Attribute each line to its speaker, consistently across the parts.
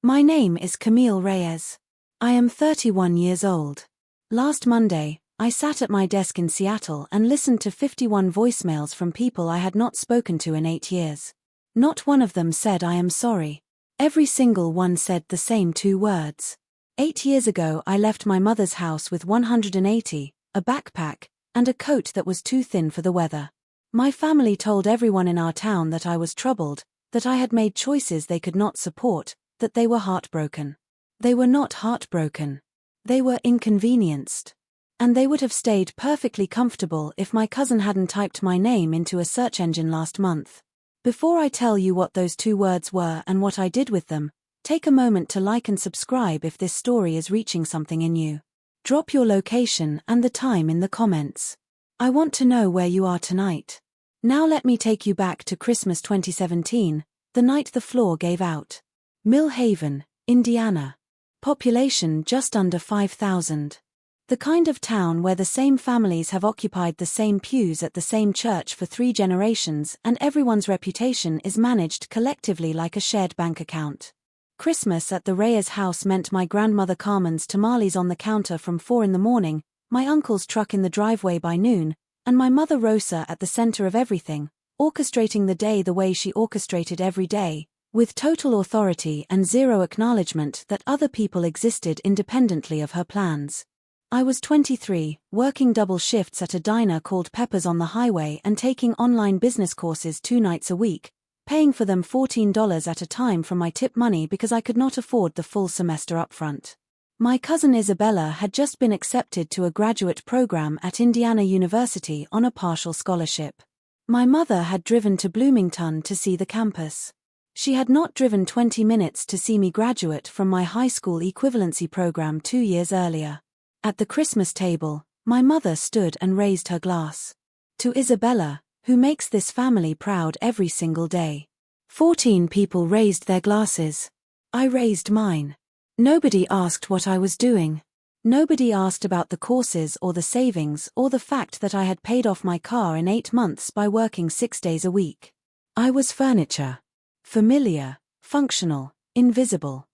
Speaker 1: My name is Camille Reyes. I am 31 years old. Last Monday, I sat at my desk in Seattle and listened to 51 voicemails from people I had not spoken to in 8 years. Not one of them said I am sorry. Every single one said the same 2 words. 8 years ago I left my mother's house with $180, a backpack, and a coat that was too thin for the weather. My family told everyone in our town that I was troubled, that I had made choices they could not support, that they were heartbroken. They were not heartbroken. They were inconvenienced. And they would have stayed perfectly comfortable if my cousin hadn't typed my name into a search engine last month. Before I tell you what those 2 words were and what I did with them, take a moment to like and subscribe if this story is reaching something in you. Drop your location and the time in the comments. I want to know where you are tonight. Now let me take you back to Christmas 2017, the night the floor gave out. Mill Haven, Indiana. Population just under 5,000. The kind of town where the same families have occupied the same pews at the same church for 3 generations and everyone's reputation is managed collectively like a shared bank account. Christmas at the Reyes house meant my grandmother Carmen's tamales on the counter from 4 in the morning, my uncle's truck in the driveway by noon, and my mother Rosa at the center of everything, orchestrating the day the way she orchestrated every day, with total authority and zero acknowledgement that other people existed independently of her plans. I was 23, working double shifts at a diner called Pepper's on the highway and taking online business courses 2 nights a week, paying for them $14 at a time from my tip money because I could not afford the full semester upfront. My cousin Isabella had just been accepted to a graduate program at Indiana University on a partial scholarship. My mother had driven to Bloomington to see the campus. She had not driven 20 minutes to see me graduate from my high school equivalency program 2 years earlier. At the Christmas table, my mother stood and raised her glass. To Isabella, who makes this family proud every single day. 14 people raised their glasses. I raised mine. Nobody asked what I was doing. Nobody asked about the courses or the savings or the fact that I had paid off my car in 8 months by working 6 days a week. I was furniture. Familiar, functional, invisible.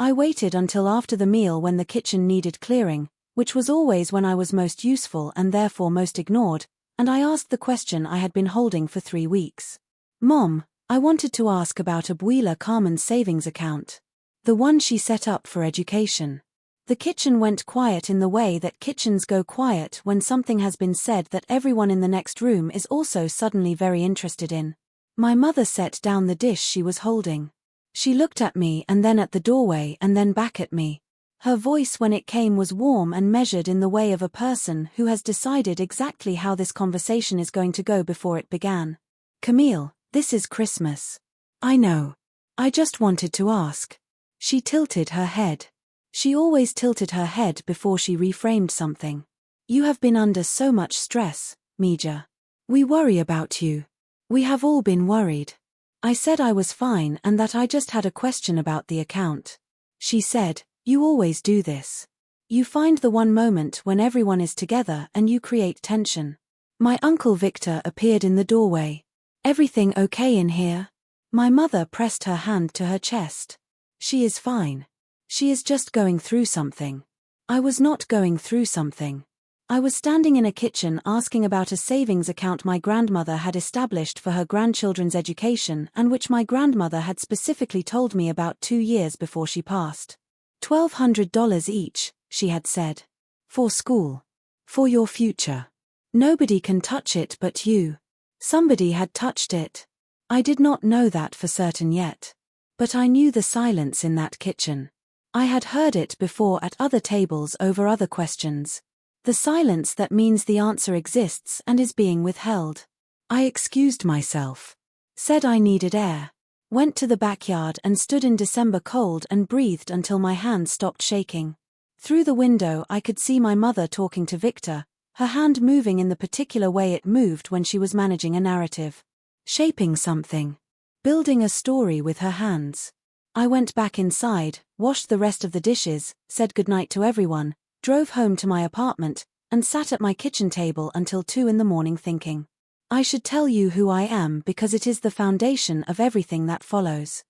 Speaker 1: I waited until after the meal when the kitchen needed clearing, which was always when I was most useful and therefore most ignored, and I asked the question I had been holding for 3 weeks. Mom, I wanted to ask about Abuela Carmen's savings account. The one she set up for education. The kitchen went quiet in the way that kitchens go quiet when something has been said that everyone in the next room is also suddenly very interested in. My mother set down the dish she was holding. She looked at me and then at the doorway and then back at me. Her voice when it came was warm and measured in the way of a person who has decided exactly how this conversation is going to go before it began. Camille, this is Christmas. I know. I just wanted to ask. She tilted her head. She always tilted her head before she reframed something. You have been under so much stress, Mija. We worry about you. We have all been worried. I said I was fine and that I just had a question about the account. She said, you always do this. You find the one moment when everyone is together and you create tension. My Uncle Victor appeared in the doorway. Everything okay in here? My mother pressed her hand to her chest. She is fine. She is just going through something. I was not going through something. I was standing in a kitchen asking about a savings account my grandmother had established for her grandchildren's education and which my grandmother had specifically told me about 2 years before she passed. $1,200 each, she had said. For school. For your future. Nobody can touch it but you. Somebody had touched it. I did not know that for certain yet. But I knew the silence in that kitchen. I had heard it before at other tables over other questions. The silence that means the answer exists and is being withheld. I excused myself. Said I needed air. Went to the backyard and stood in December cold and breathed until my hands stopped shaking. Through the window I could see my mother talking to Victor, her hand moving in the particular way it moved when she was managing a narrative. Shaping something. Building a story with her hands. I went back inside, washed the rest of the dishes, said goodnight to everyone, drove home to my apartment, and sat at my kitchen table until 2 in the morning thinking. I should tell you who I am because it is the foundation of everything that follows.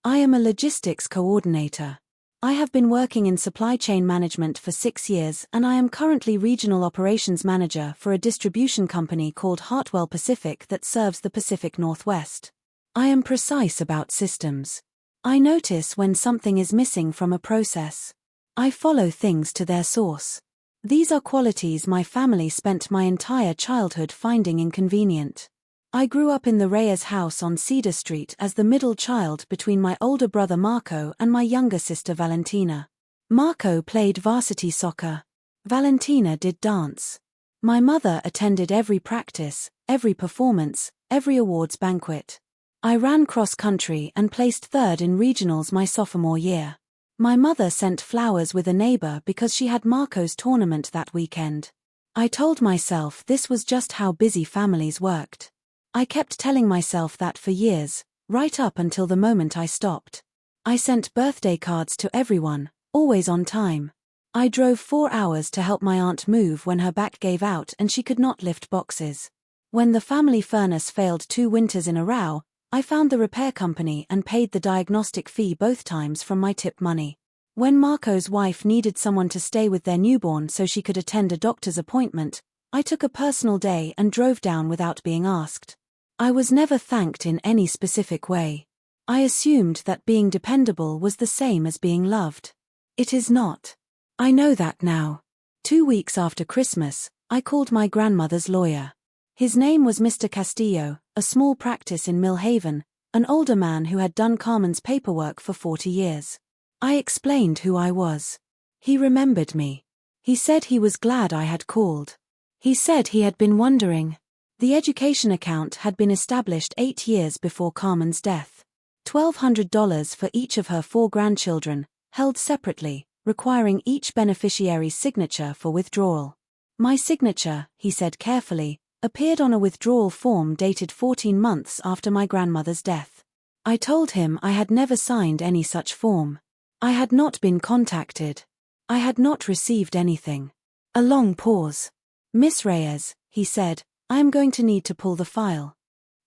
Speaker 1: I am a logistics coordinator. I have been working in supply chain management for 6 years and I am currently regional operations manager for a distribution company called Hartwell Pacific that serves the Pacific Northwest. I am precise about systems. I notice when something is missing from a process. I follow things to their source. These are qualities my family spent my entire childhood finding inconvenient. I grew up in the Reyes house on Cedar Street as the middle child between my older brother Marco and my younger sister Valentina. Marco played varsity soccer. Valentina did dance. My mother attended every practice, every performance, every awards banquet. I ran cross-country and placed third in regionals my sophomore year. My mother sent flowers with a neighbor because she had Marco's tournament that weekend. I told myself this was just how busy families worked. I kept telling myself that for years, right up until the moment I stopped. I sent birthday cards to everyone, always on time. I drove 4 hours to help my aunt move when her back gave out and she could not lift boxes. When the family furnace failed 2 winters in a row, I found the repair company and paid the diagnostic fee both times from my tip money. When Marco's wife needed someone to stay with their newborn so she could attend a doctor's appointment, I took a personal day and drove down without being asked. I was never thanked in any specific way. I assumed that being dependable was the same as being loved. It is not. I know that now. 2 weeks after Christmas, I called my grandmother's lawyer. His name was Mr. Castillo, a small practice in Millhaven, an older man who had done Carmen's paperwork for 40 years. I explained who I was. He remembered me. He said he was glad I had called. He said he had been wondering. The education account had been established 8 years before Carmen's death. $1,200 for each of her 4 grandchildren, held separately, requiring each beneficiary's signature for withdrawal. My signature, he said carefully, appeared on a withdrawal form dated 14 months after my grandmother's death. I told him I had never signed any such form. I had not been contacted. I had not received anything. A long pause. Miss Reyes, he said, I am going to need to pull the file.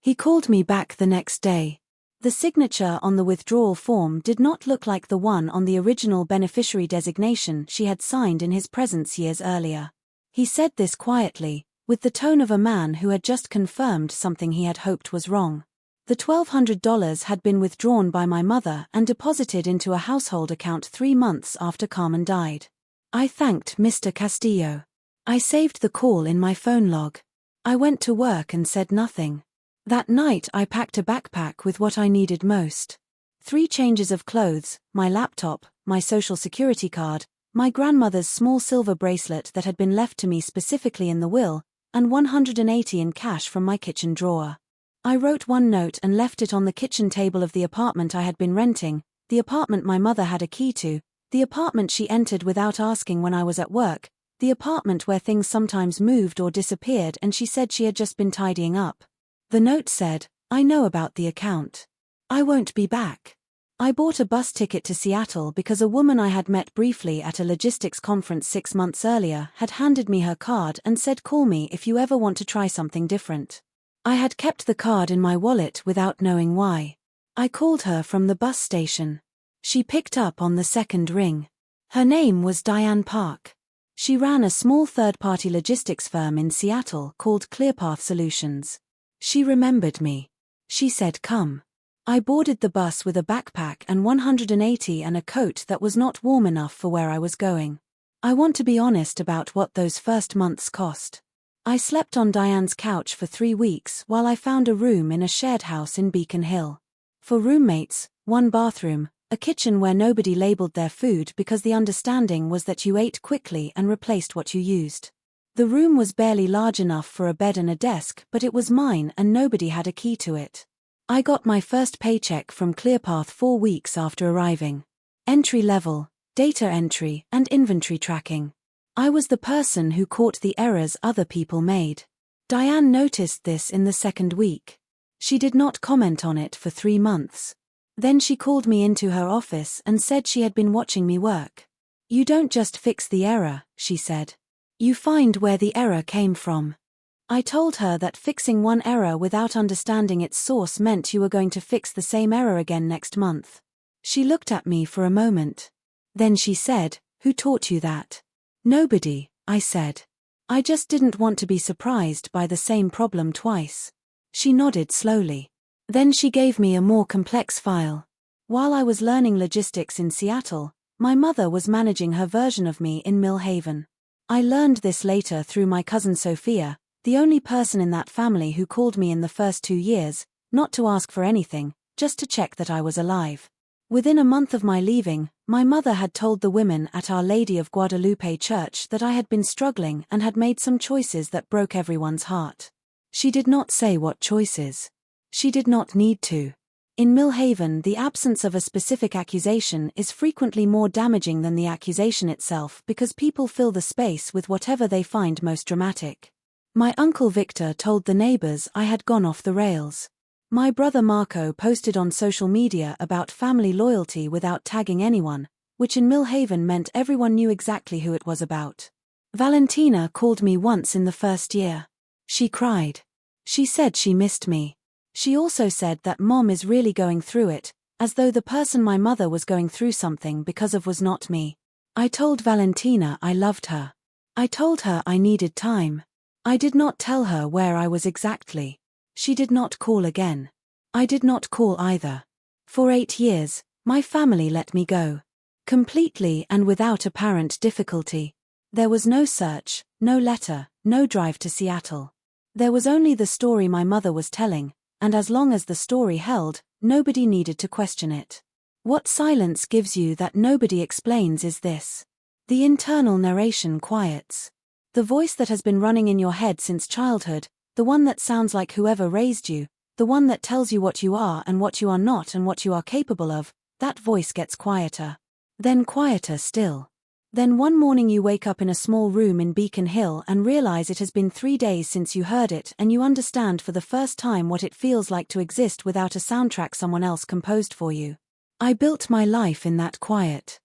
Speaker 1: He called me back the next day. The signature on the withdrawal form did not look like the one on the original beneficiary designation she had signed in his presence years earlier. He said this quietly, with the tone of a man who had just confirmed something he had hoped was wrong. The $1,200 had been withdrawn by my mother and deposited into a household account 3 months after Carmen died. I thanked Mr. Castillo. I saved the call in my phone log. I went to work and said nothing. That night I packed a backpack with what I needed most. 3 changes of clothes, my laptop, my social security card, my grandmother's small silver bracelet that had been left to me specifically in the will, and $180 in cash from my kitchen drawer. I wrote one note and left it on the kitchen table of the apartment I had been renting, the apartment my mother had a key to, the apartment she entered without asking when I was at work, the apartment where things sometimes moved or disappeared and she said she had just been tidying up. The note said, I know about the account. I won't be back. I bought a bus ticket to Seattle because a woman I had met briefly at a logistics conference 6 months earlier had handed me her card and said call me if you ever want to try something different. I had kept the card in my wallet without knowing why. I called her from the bus station. She picked up on the second ring. Her name was Diane Park. She ran a small third-party logistics firm in Seattle called ClearPath Solutions. She remembered me. She said come. I boarded the bus with a backpack and $180 and a coat that was not warm enough for where I was going. I want to be honest about what those first months cost. I slept on Diane's couch for 3 weeks while I found a room in a shared house in Beacon Hill. For roommates, 1 bathroom, a kitchen where nobody labeled their food because the understanding was that you ate quickly and replaced what you used. The room was barely large enough for a bed and a desk, but it was mine and nobody had a key to it. I got my first paycheck from ClearPath 4 weeks after arriving. Entry level, data entry, and inventory tracking. I was the person who caught the errors other people made. Diane noticed this in the 2nd week. She did not comment on it for 3 months. Then she called me into her office and said she had been watching me work. You don't just fix the error, she said. You find where the error came from. I told her that fixing one error without understanding its source meant you were going to fix the same error again next month. She looked at me for a moment. Then she said, "Who taught you that?" "Nobody," I said. "I just didn't want to be surprised by the same problem twice." She nodded slowly. Then she gave me a more complex file. While I was learning logistics in Seattle, my mother was managing her version of me in Mill Haven. I learned this later through my cousin Sophia, the only person in that family who called me in the first 2 years, not to ask for anything, just to check that I was alive. Within a month of my leaving, my mother had told the women at Our Lady of Guadalupe Church that I had been struggling and had made some choices that broke everyone's heart. She did not say what choices. She did not need to. In Mill Haven, the absence of a specific accusation is frequently more damaging than the accusation itself because people fill the space with whatever they find most dramatic. My uncle Victor told the neighbors I had gone off the rails. My brother Marco posted on social media about family loyalty without tagging anyone, which in Mill Haven meant everyone knew exactly who it was about. Valentina called me once in the first year. She cried. She said she missed me. She also said that Mom is really going through it, as though the person my mother was going through something because of was not me. I told Valentina I loved her. I told her I needed time. I did not tell her where I was exactly. She did not call again. I did not call either. For 8 years, my family let me go. Completely and without apparent difficulty. There was no search, no letter, no drive to Seattle. There was only the story my mother was telling, and as long as the story held, nobody needed to question it. What silence gives you that nobody explains is this. The internal narration quiets. The voice that has been running in your head since childhood, the one that sounds like whoever raised you, the one that tells you what you are and what you are not and what you are capable of, that voice gets quieter. Then quieter still. Then one morning you wake up in a small room in Beacon Hill and realize it has been 3 days since you heard it and you understand for the first time what it feels like to exist without a soundtrack someone else composed for you. I built my life in that quiet.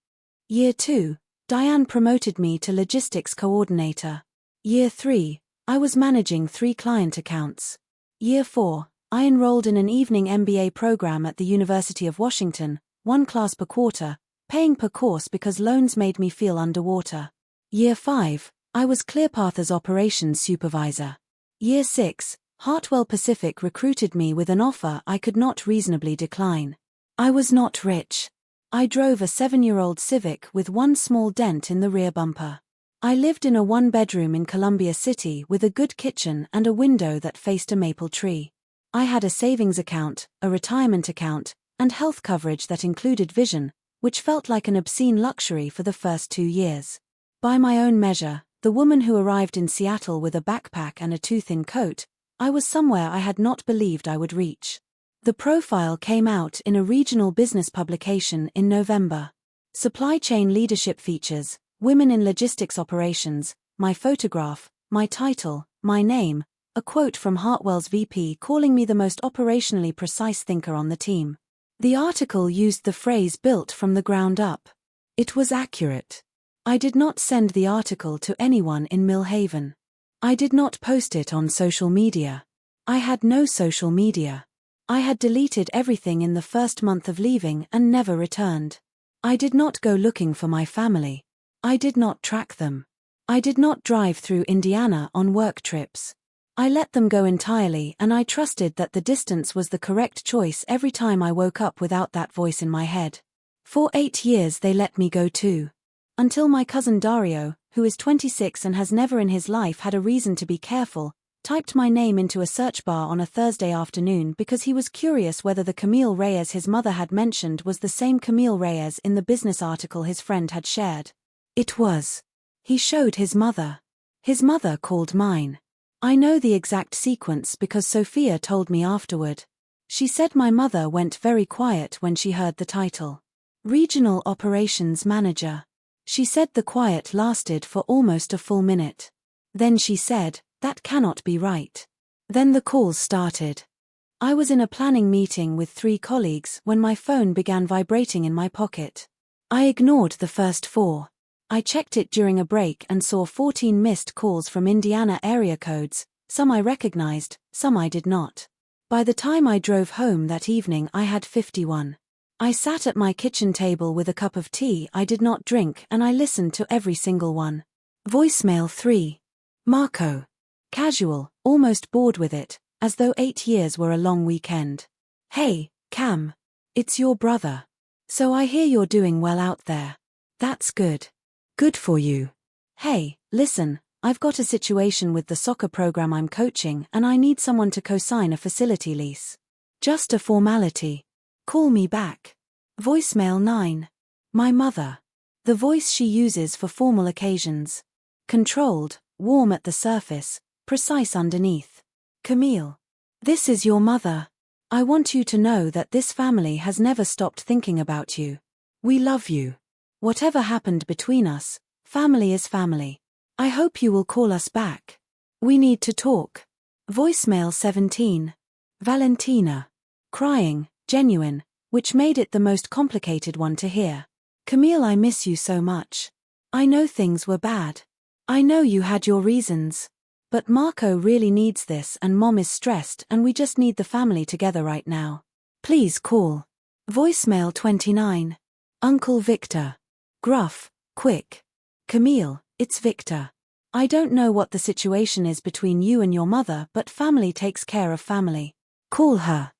Speaker 1: Year 2, Diane promoted me to logistics coordinator. Year 3, I was managing 3 client accounts. Year 4, I enrolled in an evening MBA program at the University of Washington, 1 class per quarter, paying per course because loans made me feel underwater. Year 5, I was ClearPath's operations supervisor. Year 6, Hartwell Pacific recruited me with an offer I could not reasonably decline. I was not rich. I drove a 7-year-old Civic with 1 small dent in the rear bumper. I lived in a 1-bedroom in Columbia City with a good kitchen and a window that faced a maple tree. I had a savings account, a retirement account, and health coverage that included vision, which felt like an obscene luxury for the first 2 years. By my own measure, the woman who arrived in Seattle with a backpack and a too-thin coat, I was somewhere I had not believed I would reach. The profile came out in a regional business publication in November. Supply chain leadership features, women in logistics operations, my photograph, my title, my name, a quote from Hartwell's VP calling me the most operationally precise thinker on the team. The article used the phrase built from the ground up. It was accurate. I did not send the article to anyone in Mill Haven. I did not post it on social media. I had no social media. I had deleted everything in the first month of leaving and never returned. I did not go looking for my family. I did not track them. I did not drive through Indiana on work trips. I let them go entirely and I trusted that the distance was the correct choice every time I woke up without that voice in my head. For 8 years they let me go too. Until my cousin Dario, who is 26 and has never in his life had a reason to be careful, typed my name into a search bar on a Thursday afternoon because he was curious whether the Camille Reyes his mother had mentioned was the same Camille Reyes in the business article his friend had shared. It was. He showed his mother. His mother called mine. I know the exact sequence because Sophia told me afterward. She said my mother went very quiet when she heard the title. Regional Operations Manager. She said the quiet lasted for almost a full minute. Then she said, "That cannot be right." Then the calls started. I was in a planning meeting with 3 colleagues when my phone began vibrating in my pocket. I ignored the first 4. I checked it during a break and saw 14 missed calls from Indiana area codes, some I recognized, some I did not. By the time I drove home that evening I had 51. I sat at my kitchen table with a cup of tea I did not drink and I listened to every single one. Voicemail 3. Marco. Casual, almost bored with it, as though 8 years were a long weekend. Hey, Cam. It's your brother. So I hear you're doing well out there. That's good. Good for you. Hey, listen, I've got a situation with the soccer program I'm coaching and I need someone to co-sign a facility lease. Just a formality. Call me back. Voicemail 9. My mother. The voice she uses for formal occasions. Controlled, warm at the surface, precise underneath. Camille. This is your mother. I want you to know that this family has never stopped thinking about you. We love you. Whatever happened between us, family is family. I hope you will call us back. We need to talk. Voicemail 17. Valentina. Crying, genuine, which made it the most complicated one to hear. Camille, I miss you so much. I know things were bad. I know you had your reasons. But Marco really needs this and Mom is stressed and we just need the family together right now. Please call. Voicemail 29. Uncle Victor. Gruff, quick. Camille, it's Victor. I don't know what the situation is between you and your mother, but family takes care of family. Call her.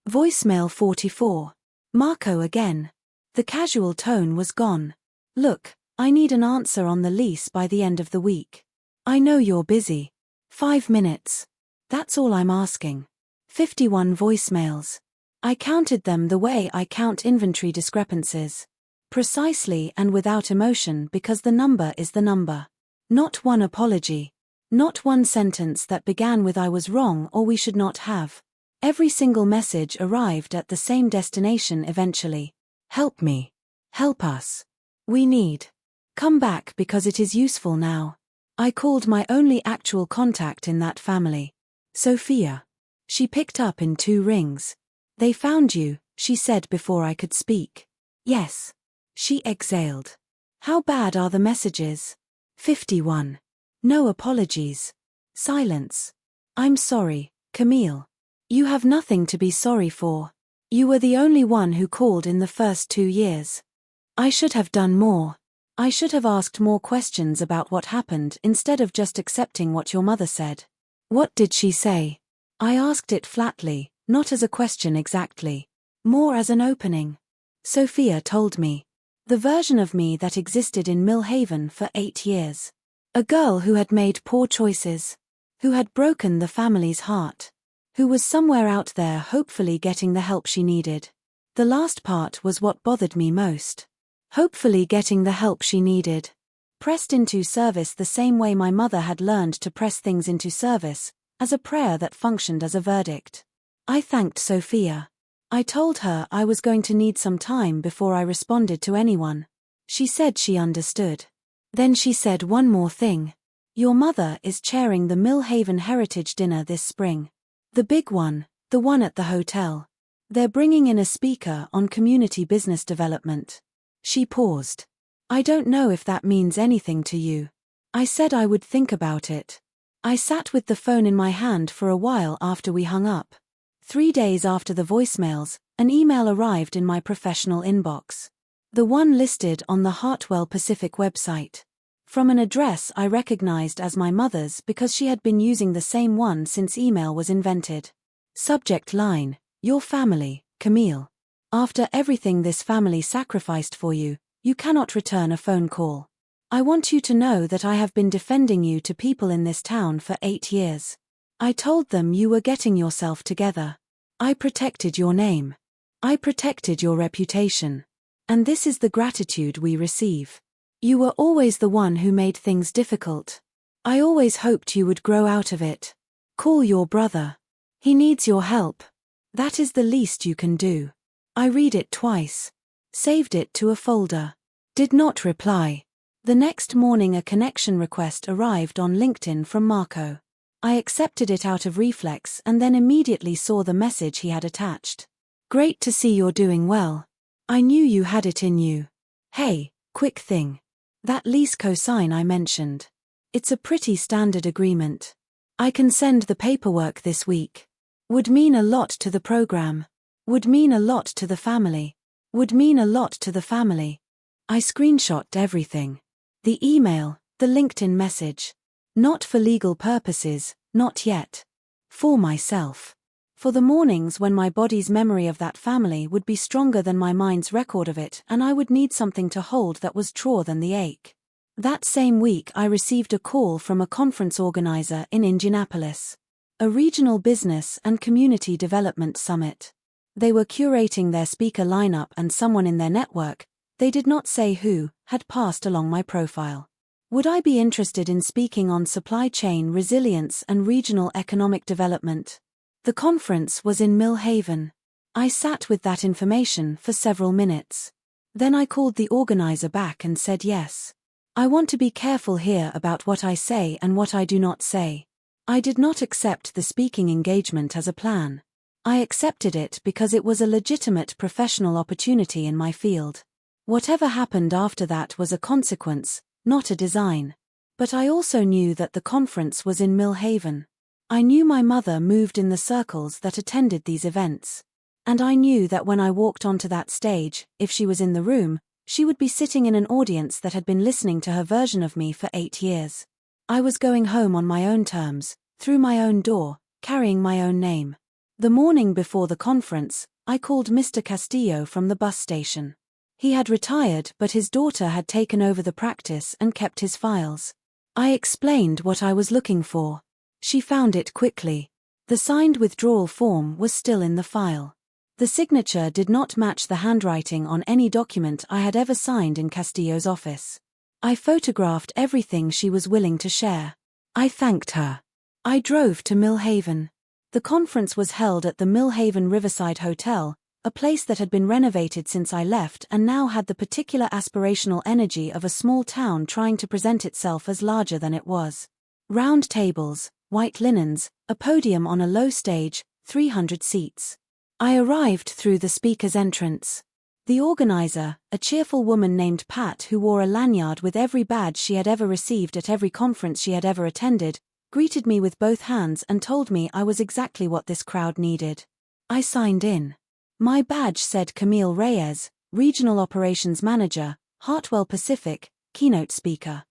Speaker 1: Voicemail 44. Marco again. The casual tone was gone. Look, I need an answer on the lease by the end of the week. I know you're busy. 5 minutes. That's all I'm asking. 51 voicemails. I counted them the way I count inventory discrepancies. Precisely and without emotion because the number is the number. Not one apology. Not one sentence that began with I was wrong or we should not have. Every single message arrived at the same destination eventually. Help me. Help us. We need. Come back because it is useful now. I called my only actual contact in that family. Sophia. She picked up in 2 rings. They found you, she said before I could speak. Yes. She exhaled. How bad are the messages? 51. No apologies. Silence. I'm sorry, Camille. You have nothing to be sorry for. You were the only one who called in the first 2 years. I should have done more. I should have asked more questions about what happened instead of just accepting what your mother said. What did she say? I asked it flatly, not as a question exactly. More as an opening. Sophia told me. The version of me that existed in Millhaven for 8 years. A girl who had made poor choices. Who had broken the family's heart. Who was somewhere out there hopefully getting the help she needed. The last part was what bothered me most. Hopefully getting the help she needed. Pressed into service the same way my mother had learned to press things into service, as a prayer that functioned as a verdict. I thanked Sophia. I told her I was going to need some time before I responded to anyone. She said she understood. Then she said one more thing. Your mother is chairing the Millhaven Heritage Dinner this spring. The big one, the one at the hotel. They're bringing in a speaker on community business development. She paused. I don't know if that means anything to you. I said I would think about it. I sat with the phone in my hand for a while after we hung up. 3 days after the voicemails, an email arrived in my professional inbox. The one listed on the Hartwell Pacific website. From an address I recognized as my mother's because she had been using the same one since email was invented. Subject line, your family, Camille. After everything this family sacrificed for you, you cannot return a phone call. I want you to know that I have been defending you to people in this town for 8 years. I told them you were getting yourself together. I protected your name. I protected your reputation. And this is the gratitude we receive. You were always the one who made things difficult. I always hoped you would grow out of it. Call your brother. He needs your help. That is the least you can do. I read it twice. Saved it to a folder. Did not reply. The next morning a connection request arrived on LinkedIn from Marco. I accepted it out of reflex and then immediately saw the message he had attached. Great to see you're doing well. I knew you had it in you. Hey, quick thing. That lease cosign I mentioned. It's a pretty standard agreement. I can send the paperwork this week. Would mean a lot to the program. Would mean a lot to the family. would mean a lot to the family. I screenshotted everything. The email, the LinkedIn message. Not for legal purposes, not yet. For myself. For the mornings when my body's memory of that family would be stronger than my mind's record of it, and I would need something to hold that was truer than the ache. That same week I received a call from a conference organizer in Indianapolis. A regional business and community development summit. They were curating their speaker lineup, and someone in their network, they did not say who, had passed along my profile. Would I be interested in speaking on supply chain resilience and regional economic development? The conference was in Mill Haven. I sat with that information for several minutes. Then I called the organizer back and said yes. I want to be careful here about what I say and what I do not say. I did not accept the speaking engagement as a plan. I accepted it because it was a legitimate professional opportunity in my field. Whatever happened after that was a consequence, not a design. But I also knew that the conference was in Mill Haven. I knew my mother moved in the circles that attended these events. And I knew that when I walked onto that stage, if she was in the room, she would be sitting in an audience that had been listening to her version of me for 8 years. I was going home on my own terms, through my own door, carrying my own name. The morning before the conference, I called Mr. Castillo from the bus station. He had retired, but his daughter had taken over the practice and kept his files. I explained what I was looking for. She found it quickly. The signed withdrawal form was still in the file. The signature did not match the handwriting on any document I had ever signed in Castillo's office. I photographed everything she was willing to share. I thanked her. I drove to Mill Haven. The conference was held at the Mill Haven Riverside Hotel, a place that had been renovated since I left and now had the particular aspirational energy of a small town trying to present itself as larger than it was. Round tables, white linens, a podium on a low stage, 300 seats. I arrived through the speaker's entrance. The organizer, a cheerful woman named Pat who wore a lanyard with every badge she had ever received at every conference she had ever attended, greeted me with both hands and told me I was exactly what this crowd needed. I signed in. My badge said Camille Reyes, Regional Operations Manager, Hartwell Pacific, keynote speaker.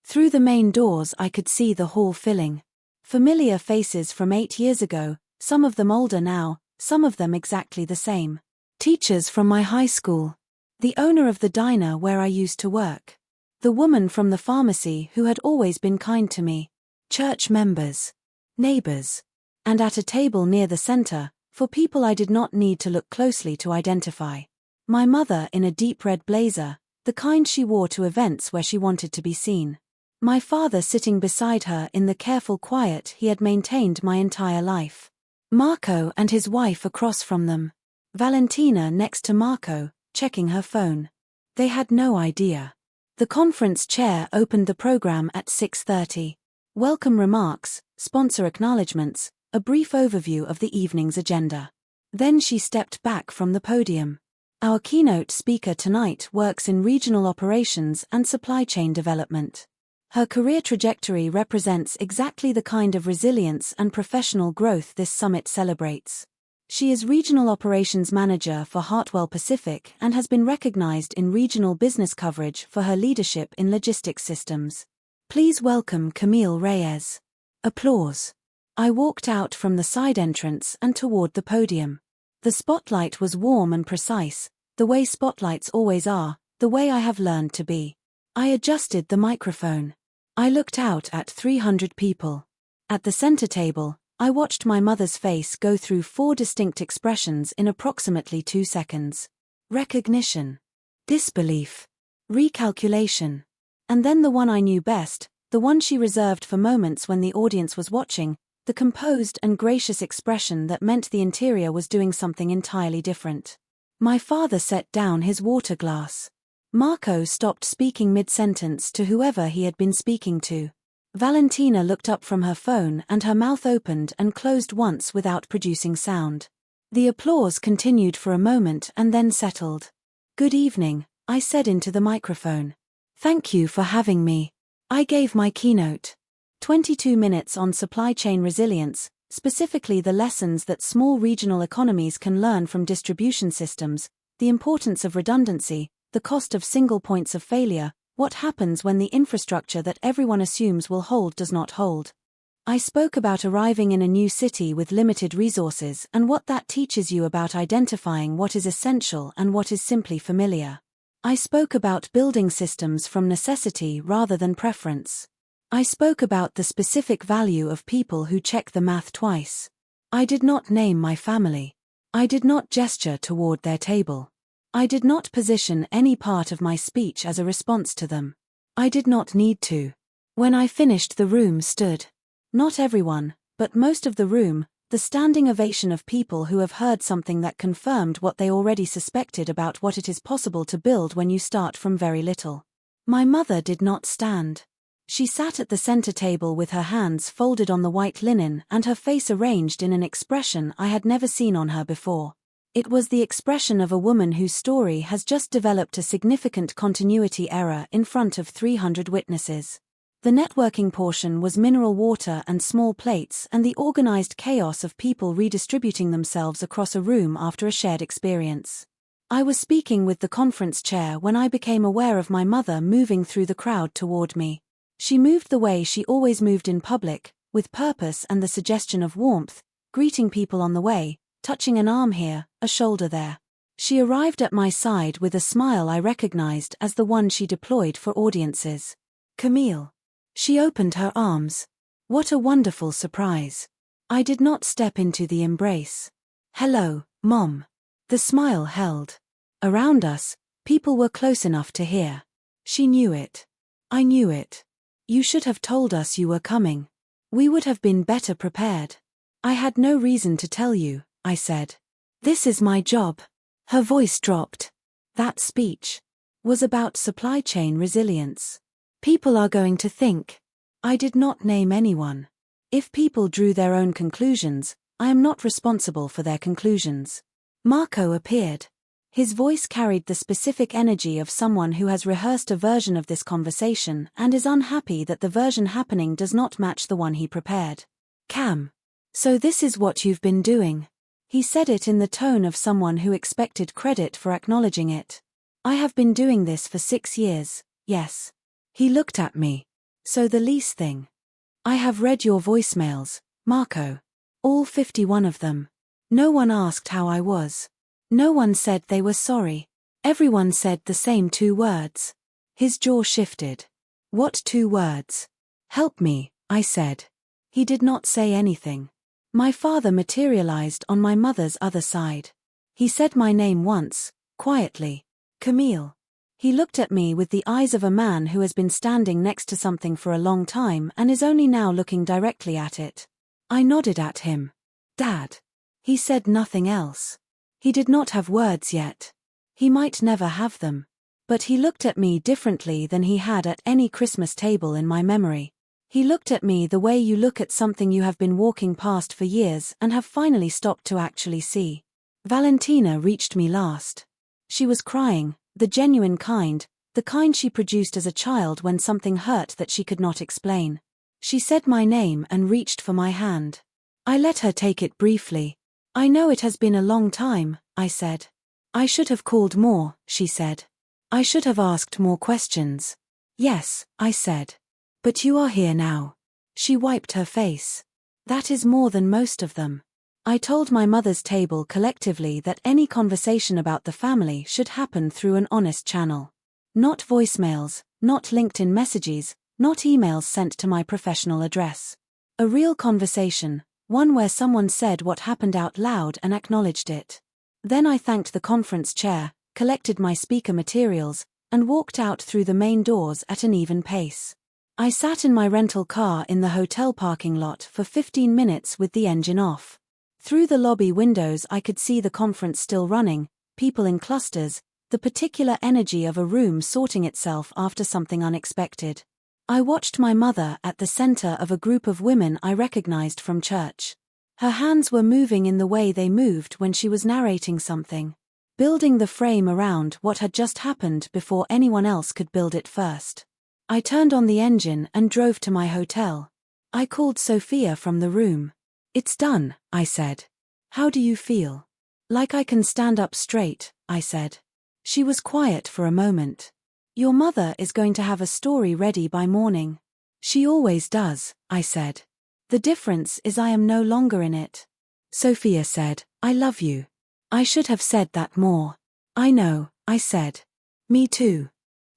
Speaker 1: Through the main doors I could see the hall filling. Familiar faces from 8 years ago, some of them older now, some of them exactly the same. Teachers from my high school. The owner of the diner where I used to work. The woman from the pharmacy who had always been kind to me. Church members. Neighbors. And at a table near the center, for people I did not need to look closely to identify. My mother in a deep red blazer, the kind she wore to events where she wanted to be seen. My father sitting beside her in the careful quiet he had maintained my entire life. Marco and his wife across from them. Valentina next to Marco, checking her phone. They had no idea. The conference chair opened the program at 6:30. Welcome remarks, sponsor acknowledgements, a brief overview of the evening's agenda. Then she stepped back from the podium. Our keynote speaker tonight works in regional operations and supply chain development. Her career trajectory represents exactly the kind of resilience and professional growth this summit celebrates. She is Regional Operations Manager for Hartwell Pacific and has been recognized in regional business coverage for her leadership in logistics systems. Please welcome Camille Reyes. Applause. I walked out from the side entrance and toward the podium. The spotlight was warm and precise, the way spotlights always are, the way I have learned to be. I adjusted the microphone. I looked out at 300 people. At the center table, I watched my mother's face go through 4 distinct expressions in approximately 2 seconds. Recognition. Disbelief. Recalculation. And then the one I knew best, the one she reserved for moments when the audience was watching, the composed and gracious expression that meant the interior was doing something entirely different. My father set down his water glass. Marco stopped speaking mid-sentence to whoever he had been speaking to. Valentina looked up from her phone and her mouth opened and closed once without producing sound. The applause continued for a moment and then settled. Good evening, I said into the microphone. Thank you for having me. I gave my keynote. 22 minutes on supply chain resilience, specifically the lessons that small regional economies can learn from distribution systems, the importance of redundancy, the cost of single points of failure, what happens when the infrastructure that everyone assumes will hold does not hold. I spoke about arriving in a new city with limited resources and what that teaches you about identifying what is essential and what is simply familiar. I spoke about building systems from necessity rather than preference. I spoke about the specific value of people who check the math twice. I did not name my family. I did not gesture toward their table. I did not position any part of my speech as a response to them. I did not need to. When I finished, the room stood. Not everyone, but most of the room, the standing ovation of people who have heard something that confirmed what they already suspected about what it is possible to build when you start from very little. My mother did not stand. She sat at the center table with her hands folded on the white linen and her face arranged in an expression I had never seen on her before. It was the expression of a woman whose story has just developed a significant continuity error in front of 300 witnesses. The networking portion was mineral water and small plates and the organized chaos of people redistributing themselves across a room after a shared experience. I was speaking with the conference chair when I became aware of my mother moving through the crowd toward me. She moved the way she always moved in public, with purpose and the suggestion of warmth, greeting people on the way, touching an arm here, a shoulder there. She arrived at my side with a smile I recognized as the one she deployed for audiences. Camille. She opened her arms. What a wonderful surprise. I did not step into the embrace. Hello, Mom. The smile held. Around us, people were close enough to hear. She knew it. I knew it. You should have told us you were coming. We would have been better prepared. I had no reason to tell you, I said. This is my job. Her voice dropped. That speech was about supply chain resilience. People are going to think. I did not name anyone. If people drew their own conclusions, I am not responsible for their conclusions. Marco appeared. His voice carried the specific energy of someone who has rehearsed a version of this conversation and is unhappy that the version happening does not match the one he prepared. Cam. So this is what you've been doing. He said it in the tone of someone who expected credit for acknowledging it. I have been doing this for 6 years, yes. He looked at me. So the least thing. I have read your voicemails, Marco. All 51 of them. No one asked how I was. No one said they were sorry. Everyone said the same 2 words. His jaw shifted. What 2 words? Help me, I said. He did not say anything. My father materialized on my mother's other side. He said my name once, quietly. Camille. He looked at me with the eyes of a man who has been standing next to something for a long time and is only now looking directly at it. I nodded at him. Dad. He said nothing else. He did not have words yet. He might never have them. But he looked at me differently than he had at any Christmas table in my memory. He looked at me the way you look at something you have been walking past for years and have finally stopped to actually see. Valentina reached me last. She was crying, the genuine kind, the kind she produced as a child when something hurt that she could not explain. She said my name and reached for my hand. I let her take it briefly. I know it has been a long time, I said. I should have called more, she said. I should have asked more questions. Yes, I said. But you are here now. She wiped her face. That is more than most of them. I told my mother's table collectively that any conversation about the family should happen through an honest channel. Not voicemails, not LinkedIn messages, not emails sent to my professional address. A real conversation, one where someone said what happened out loud and acknowledged it. Then I thanked the conference chair, collected my speaker materials, and walked out through the main doors at an even pace. I sat in my rental car in the hotel parking lot for 15 minutes with the engine off. Through the lobby windows I could see the conference still running, people in clusters, the particular energy of a room sorting itself after something unexpected. I watched my mother at the center of a group of women I recognized from church. Her hands were moving in the way they moved when she was narrating something, building the frame around what had just happened before anyone else could build it first. I turned on the engine and drove to my hotel. I called Sophia from the room. It's done, I said. How do you feel? Like I can stand up straight, I said. She was quiet for a moment. Your mother is going to have a story ready by morning. She always does, I said. The difference is I am no longer in it. Sophia said, I love you. I should have said that more. I know, I said. Me too.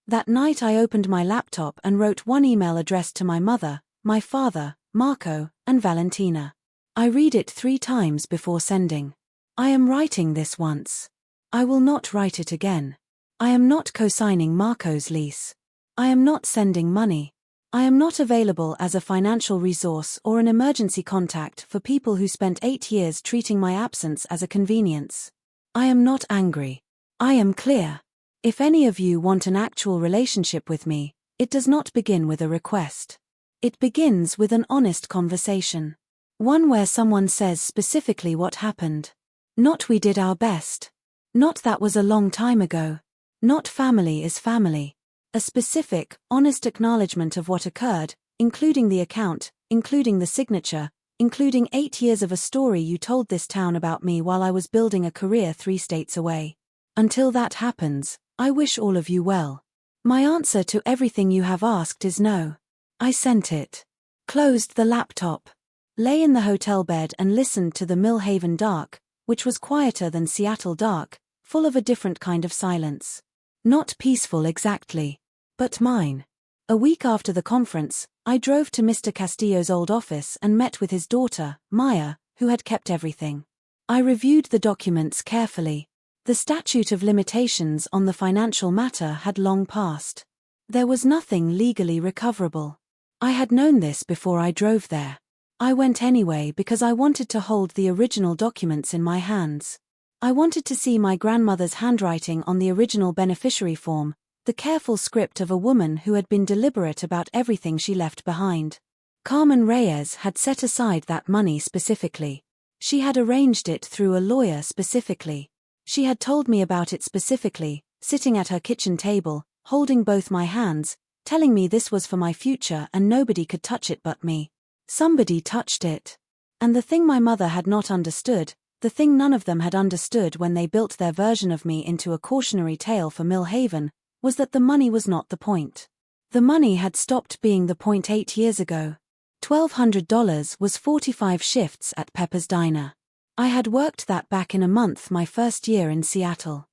Speaker 1: That night I opened my laptop and wrote one email addressed to my mother, my father, Marco, and Valentina. I read it 3 times before sending. I am writing this once. I will not write it again. I am not co-signing Marco's lease. I am not sending money. I am not available as a financial resource or an emergency contact for people who spent 8 years treating my absence as a convenience. I am not angry. I am clear. If any of you want an actual relationship with me, it does not begin with a request. It begins with an honest conversation. One where someone says specifically what happened. Not we did our best. Not that was a long time ago. Not family is family. A specific, honest acknowledgement of what occurred, including the account, including the signature, including 8 years of a story you told this town about me while I was building a career 3 states away. Until that happens, I wish all of you well. My answer to everything you have asked is no. I sent it. Closed the laptop. Lay in the hotel bed and listened to the Millhaven dark, which was quieter than Seattle dark, full of a different kind of silence. Not peaceful exactly, but mine. A week after the conference, I drove to Mr. Castillo's old office and met with his daughter, Maya, who had kept everything. I reviewed the documents carefully. The statute of limitations on the financial matter had long passed. There was nothing legally recoverable. I had known this before I drove there. I went anyway because I wanted to hold the original documents in my hands. I wanted to see my grandmother's handwriting on the original beneficiary form, the careful script of a woman who had been deliberate about everything she left behind. Carmen Reyes had set aside that money specifically. She had arranged it through a lawyer specifically. She had told me about it specifically, sitting at her kitchen table, holding both my hands, telling me this was for my future and nobody could touch it but me. Somebody touched it. And the thing my mother had not understood, the thing none of them had understood when they built their version of me into a cautionary tale for Millhaven, was that the money was not the point. The money had stopped being the point 8 years ago. $1,200 was 45 shifts at Pepper's Diner. I had worked that back in a month my first year in Seattle.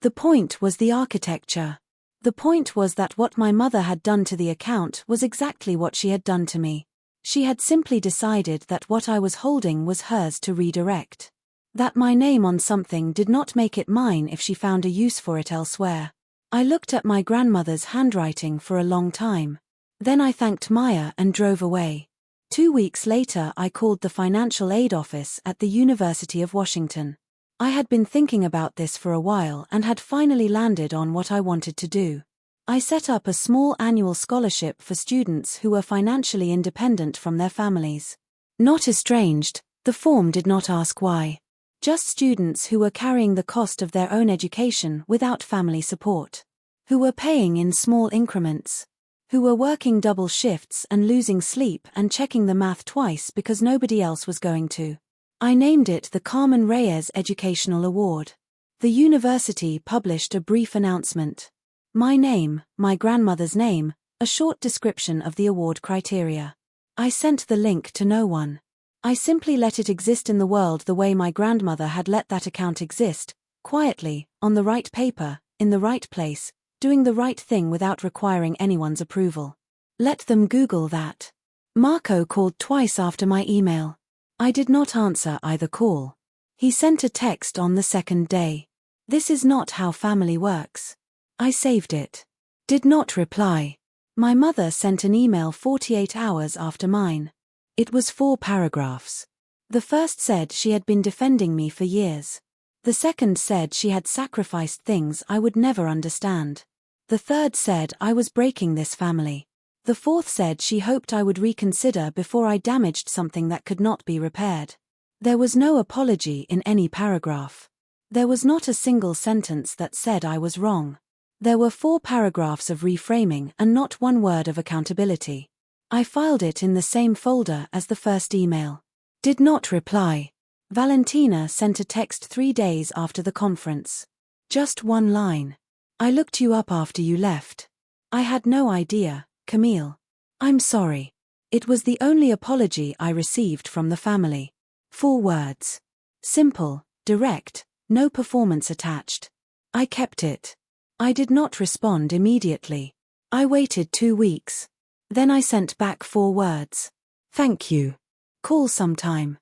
Speaker 1: The point was the architecture. The point was that what my mother had done to the account was exactly what she had done to me. She had simply decided that what I was holding was hers to redirect. That my name on something did not make it mine if she found a use for it elsewhere. I looked at my grandmother's handwriting for a long time. Then I thanked Maya and drove away. 2 weeks later I called the financial aid office at the University of Washington. I had been thinking about this for a while and had finally landed on what I wanted to do. I set up a small annual scholarship for students who were financially independent from their families. Not estranged, the form did not ask why. Just students who were carrying the cost of their own education without family support. Who were paying in small increments. Who were working double shifts and losing sleep and checking the math twice because nobody else was going to. I named it the Carmen Reyes Educational Award. The university published a brief announcement. My name, my grandmother's name, a short description of the award criteria. I sent the link to no one. I simply let it exist in the world the way my grandmother had let that account exist, quietly, on the right paper, in the right place, doing the right thing without requiring anyone's approval. Let them Google that. Marco called twice after my email. I did not answer either call. He sent a text on the second day. This is not how family works. I saved it. Did not reply. My mother sent an email 48 hours after mine. It was 4 paragraphs. The first said she had been defending me for years. The second said she had sacrificed things I would never understand. The third said I was breaking this family. The fourth said she hoped I would reconsider before I damaged something that could not be repaired. There was no apology in any paragraph. There was not a single sentence that said I was wrong. There were 4 paragraphs of reframing and not one word of accountability. I filed it in the same folder as the first email. Did not reply. Valentina sent a text 3 days after the conference. Just one line. I looked you up after you left. I had no idea, Camille. I'm sorry. It was the only apology I received from the family. 4 words. Simple, direct, no performance attached. I kept it. I did not respond immediately. I waited 2 weeks. Then I sent back 4 words. Thank you. Call sometime.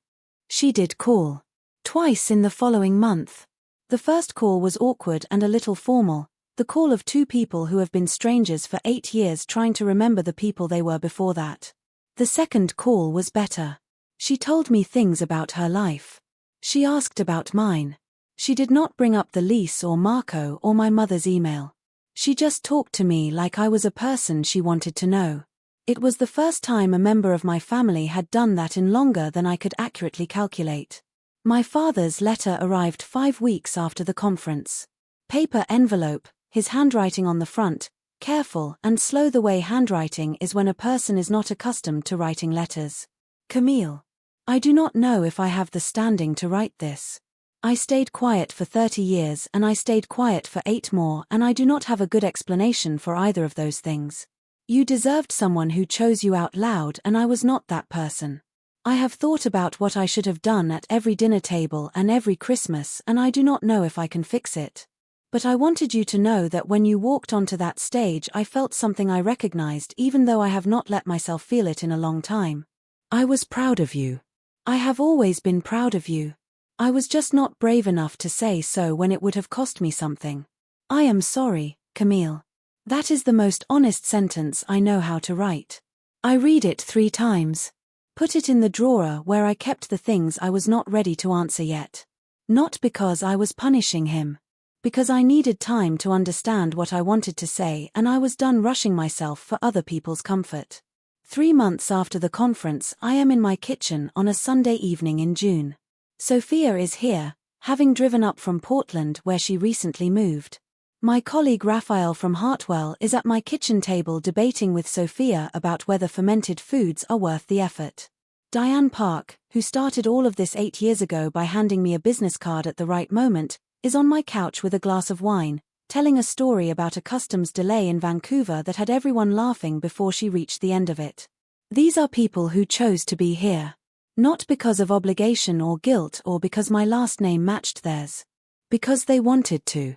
Speaker 1: She did call. Twice in the following month. The first call was awkward and a little formal, the call of 2 people who have been strangers for 8 years trying to remember the people they were before that. The second call was better. She told me things about her life. She asked about mine. She did not bring up the lease or Marco or my mother's email. She just talked to me like I was a person she wanted to know. It was the first time a member of my family had done that in longer than I could accurately calculate. My father's letter arrived 5 weeks after the conference. Paper envelope, his handwriting on the front, careful and slow the way handwriting is when a person is not accustomed to writing letters. Camille. I do not know if I have the standing to write this. I stayed quiet for 30 years and I stayed quiet for 8 more and I do not have a good explanation for either of those things. You deserved someone who chose you out loud and I was not that person. I have thought about what I should have done at every dinner table and every Christmas and I do not know if I can fix it. But I wanted you to know that when you walked onto that stage I felt something I recognized even though I have not let myself feel it in a long time. I was proud of you. I have always been proud of you. I was just not brave enough to say so when it would have cost me something. I am sorry, Camille. That is the most honest sentence I know how to write. I read it 3 times. Put it in the drawer where I kept the things I was not ready to answer yet. Not because I was punishing him. Because I needed time to understand what I wanted to say and I was done rushing myself for other people's comfort. 3 months after the conference I am in my kitchen on a Sunday evening in June. Sophia is here, having driven up from Portland where she recently moved. My colleague Raphael from Hartwell is at my kitchen table debating with Sophia about whether fermented foods are worth the effort. Diane Park, who started all of this 8 years ago by handing me a business card at the right moment, is on my couch with a glass of wine, telling a story about a customs delay in Vancouver that had everyone laughing before she reached the end of it. These are people who chose to be here. Not because of obligation or guilt or because my last name matched theirs. Because they wanted to.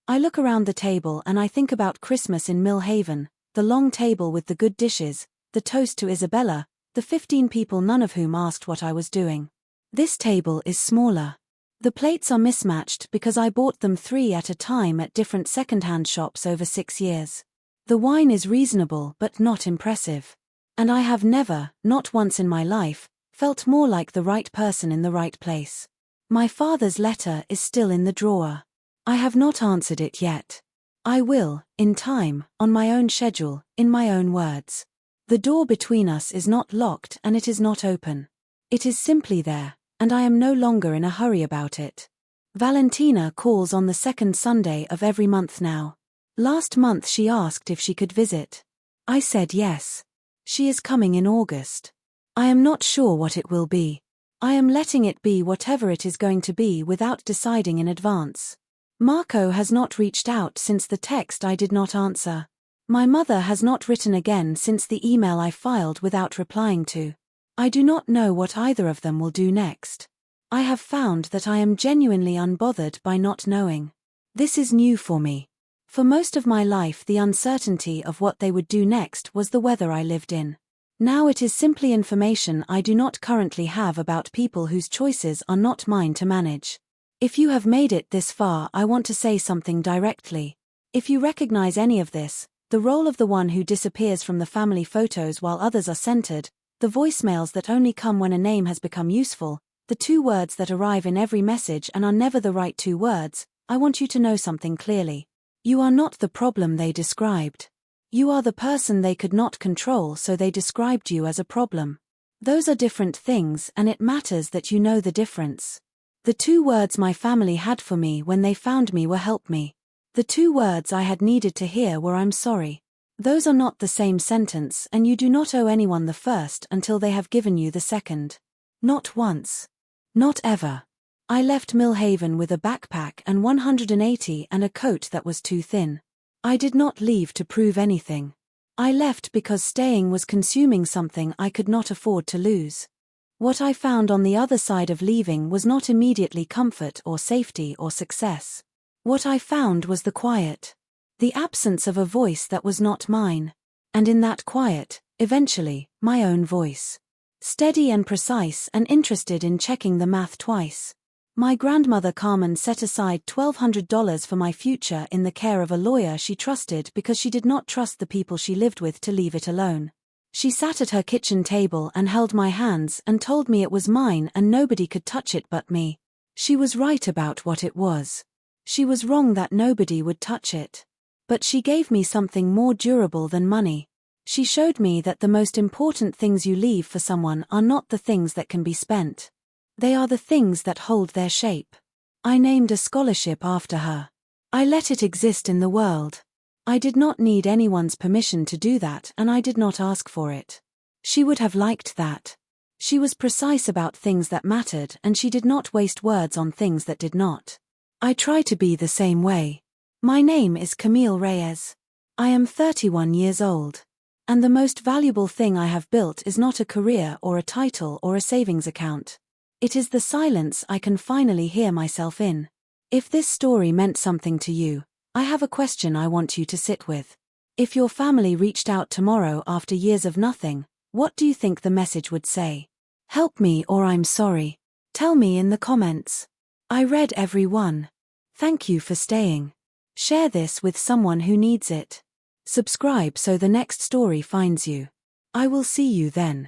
Speaker 1: I look around the table and I think about Christmas in Mill Haven, the long table with the good dishes, the toast to Isabella, the 15 people none of whom asked what I was doing. This table is smaller. The plates are mismatched because I bought them 3 at a time at different second-hand shops over 6 years. The wine is reasonable but not impressive. And I have never, not once in my life, felt more like the right person in the right place. My father's letter is still in the drawer. I have not answered it yet. I will, in time, on my own schedule, in my own words. The door between us is not locked and it is not open. It is simply there, and I am no longer in a hurry about it. Valentina calls on the 2nd Sunday of every month now. Last month she asked if she could visit. I said yes. She is coming in August. I am not sure what it will be. I am letting it be whatever it is going to be without deciding in advance. Marco has not reached out since the text I did not answer. My mother has not written again since the email I filed without replying to. I do not know what either of them will do next. I have found that I am genuinely unbothered by not knowing. This is new for me. For most of my life the uncertainty of what they would do next was the weather I lived in. Now it is simply information I do not currently have about people whose choices are not mine to manage. If you have made it this far, I want to say something directly. If you recognize any of this, the role of the one who disappears from the family photos while others are centered, the voicemails that only come when a name has become useful, the 2 words that arrive in every message and are never the right 2 words, I want you to know something clearly. You are not the problem they described. You are the person they could not control, so they described you as a problem. Those are different things and it matters that you know the difference. The 2 words my family had for me when they found me were help me. The 2 words I had needed to hear were I'm sorry. Those are not the same sentence and you do not owe anyone the first until they have given you the second. Not once. Not ever. I left Millhaven with a backpack and 180 and a coat that was too thin. I did not leave to prove anything. I left because staying was consuming something I could not afford to lose. What I found on the other side of leaving was not immediately comfort or safety or success. What I found was the quiet. The absence of a voice that was not mine. And in that quiet, eventually, my own voice. Steady and precise and interested in checking the math twice. My grandmother Carmen set aside $1,200 for my future in the care of a lawyer she trusted because she did not trust the people she lived with to leave it alone. She sat at her kitchen table and held my hands and told me it was mine and nobody could touch it but me. She was right about what it was. She was wrong that nobody would touch it. But she gave me something more durable than money. She showed me that the most important things you leave for someone are not the things that can be spent. They are the things that hold their shape. I named a scholarship after her. I let it exist in the world. I did not need anyone's permission to do that and I did not ask for it. She would have liked that. She was precise about things that mattered and she did not waste words on things that did not. I try to be the same way. My name is Camille Reyes. I am 31 years old. And the most valuable thing I have built is not a career or a title or a savings account. It is the silence I can finally hear myself in. If this story meant something to you, I have a question I want you to sit with. If your family reached out tomorrow after years of nothing, what do you think the message would say? Help me or I'm sorry. Tell me in the comments. I read every one. Thank you for staying. Share this with someone who needs it. Subscribe so the next story finds you. I will see you then.